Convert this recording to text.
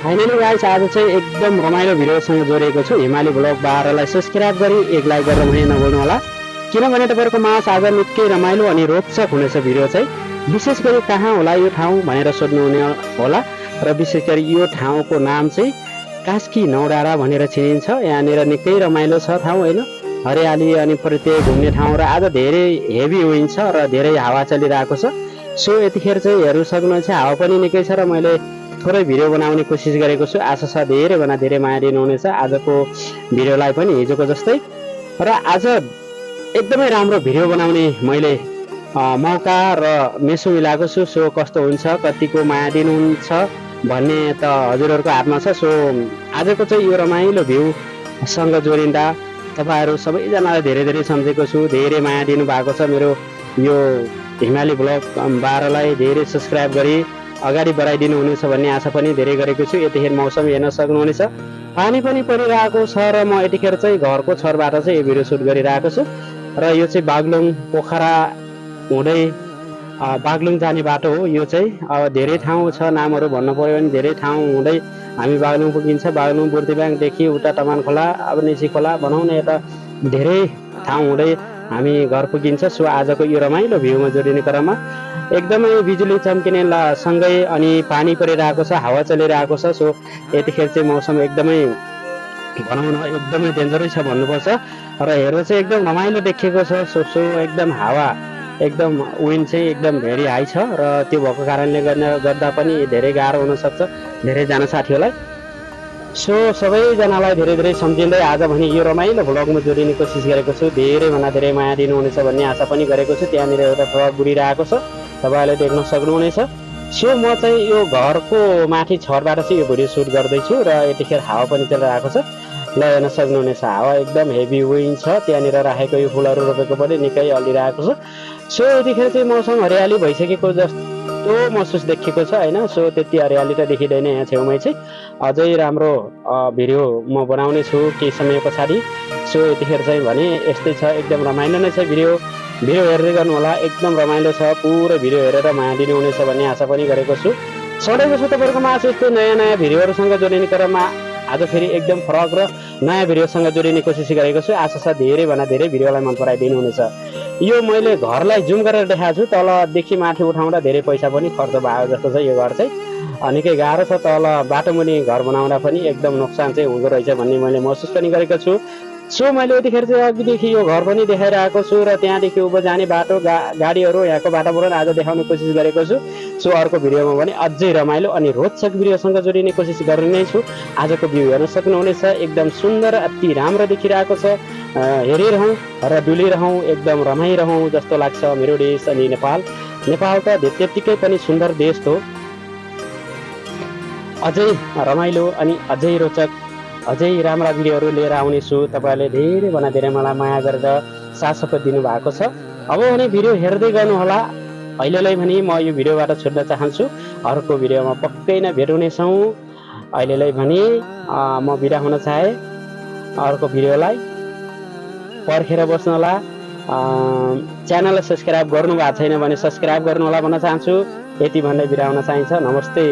Finally guys आज चाहिँ एकदम रमाइलो भिडियोसँग जोडिएको छु। हिमाली ब्लग 12 लाई सब्स्क्राइब गरी एक लाइक गरेर भने नभुल्नु होला, किनभने तपाईँहरूको माझ आज निकै रमाइलो अनि रोचक हुनेछ। भिडियो चाहिँ विशेष गरी कहाँ होला यो ठाउँ भनेर सोध्नुहुने होला र विशेष गरी यो ठाउँको नाम चाहिँ कास्की नौडाँडा भनेर चिनिन्छ। यहाँनिर निकै रमाइलो छ ठाउँ होइन, हरियाली अनि प्रत्येक घुम्ने ठाउँ र आज धेरै हेभी हुन्छ र धेरै हावा चलिरहेको छ। सो यतिखेर चाहिँ हेर्नु सक्नुहुन्छ हावा पनि निकै छ र मैले थोरै भिडियो बनाउने कोसिस गरेको छु। आशा छ धेरैभन्दा धेरै माया दिनुहुनेछ आजको भिडियोलाई पनि हिजोको जस्तै। र आज एकदमै राम्रो भिडियो बनाउने मैले मौका र मेसो मिलाएको छु। सो कस्तो हुन्छ, कतिको माया दिनुहुन्छ भन्ने त हजुरहरूको हातमा छ। सो आजको चाहिँ यो रमाइलो भ्यूसँग जोडिँदा तपाईँहरू सबैजनालाई धेरै धेरै सम्झेको छु, धेरै माया दिनुभएको छ। मेरो यो हिमाली ब्लग 12 लाई धेरै सब्स्क्राइब गरी अगाडि बढाइदिनु हुनेछ भन्ने आशा पनि धेरै गरेको छु। यतिखेर मौसम हेर्न सक्नुहुनेछ, पानी पनि परिरहेको छ र म यतिखेर चाहिँ घरको छरबाट चाहिँ यो भिडियो सुट गरिरहेको छु। र यो चाहिँ बागलुङ पोखरा हुँदै बागलुङ जाने बाटो हो। यो चाहिँ अब धेरै ठाउँ छ, नामहरू भन्नु पर्यो भने धेरै ठाउँ हुँदै हामी बागलुङ पुगिन्छ। बागलुङ बुर्तिब्याङदेखि उता तमान खोला, अब निसी खोला भनौँ न, यता धेरै ठाउँ हुँदै हामी घर पुगिन्छ। सो आजको यो रमाइलो भ्यूमा जोडिने क्रममा एकदमै बिजुली चम्किने सँगै अनि पानी परिरहेको छ, हावा चलिरहेको छ। सो यतिखेर चाहिँ मौसम एकदमै भनौँ न एकदमै डेन्जरै छ भन्नुपर्छ र हेर्दा चाहिँ एकदम रमाइलो देखिएको छ। सो एकदम हावा एकदम विन्ड चाहिँ एकदम भेरी हाई छ र त्यो भएको कारणले गर्दा पनि धेरै गाह्रो हुनसक्छ धेरैजना साथीहरूलाई। सो सबैजनालाई धेरै धेरै सम्झिँदै आज भने यो रमाइलो भ्लगमा जोडिने कोसिस गरेको छु। धेरैभन्दा धेरै माया दिनुहुनेछ भन्ने आशा पनि गरेको छु। त्यहाँनिर एउटा ट्रक बुढिरहेको छ, तपाईँहरूले देख्न सक्नुहुनेछ। सो म चाहिँ यो घरको माथि छरबाट चाहिँ यो भिडियो सुट गर्दैछु र यतिखेर हावा पनि चलिरहेको छ। ल हेर्न सक्नुहुनेछ, हावा एकदम हेभी विन्ड छ। त्यहाँनिर राखेको यो फुलहरू रोपेको पनि निकै हल्लिरहेको छ। सो यतिखेर चाहिँ मौसम हरियाली भइसकेको जस्तो महसुस देखिएको छ होइन। सो त्यति हरियाली त देखिँदैन यहाँ छेउमै चाहिँ। अझै राम्रो भिडियो म बनाउने छु केही समय पछाडि। सो यतिखेर चाहिँ भने यस्तै छ, एकदम रमाइलो नै छ। भिडियो हेर्दै गर्नु होला, एकदम रमाइलो छ। पुरै भिडियो हेरेर माया दिनुहुनेछ भन्ने आशा पनि गरेको छु। सधैँ जस्तो तपाईँहरूको माझ यस्तै नयाँ नयाँ भिडियोहरूसँग जोडिने क्रममा आज फेरि एकदम फरक र नयाँ भिडियोसँग जोडिने कोसिस गरेको छु। आशा छ धेरैभन्दा धेरै भिडियोलाई मन पराइदिनु हुनेछ। यो मैले घरलाई जुम गरेर देखाएको छु, तलदेखि माथि उठाउँदा धेरै पैसा पनि खर्च भएको जस्तो छ। यो घर चाहिँ निकै गाह्रो छ, तल बाटो मुनि घर बनाउँदा पनि एकदम नोक्सान चाहिँ हुँदो रहेछ भन्ने मैले महसुस पनि गरेको छु। सो मैले यतिखेर चाहिँ अघिदेखि यो घर पनि देखाइरहेको छु र त्यहाँदेखि उभो जाने बाटो गाडीहरू यहाँको वातावरण आज देखाउने कोसिस गरेको छु। सो अर्को भिडियोमा भने अझै रमाइलो अनि रोचक भिडियोसँग जोडिने कोसिस गर्ने नै छु। आजको भ्यू हेर्न सक्नुहुनेछ, एकदम सुन्दर अति राम्रो देखिरहेको छ। हेरिरहँ र डुलिरहँ, एकदम रमाइरहँ जस्तो लाग्छ मेरो देश अनि नेपाल त त्यत्तिकै पनि सुन्दर देश हो। अझै रमाइलो अनि अझै रोचक अझै राम्रा भिडियोहरू लिएर आउनेछु। तपाईँहरूले धेरैभन्दा धेरै मलाई माया गरेर साथ सपोर्ट दिनुभएको छ। अब भने भिडियो हेर्दै गर्नुहोला। अहिलेलाई भने म यो भिडियोबाट छुट्न चाहन्छु, अर्को भिडियोमा पक्कै नै भेट हुनेछौँ। अहिलेलाई भने म बिदा हुन चाहे। अर्को भिडियोलाई पर्खेर बस्नुहोला। च्यानललाई सब्स्क्राइब गर्नु भएको छैन भने सब्स्क्राइब गर्नुहोला भन्न चाहन्छु। यति भन्दै बिदा हुन चाहिन्छ। नमस्ते।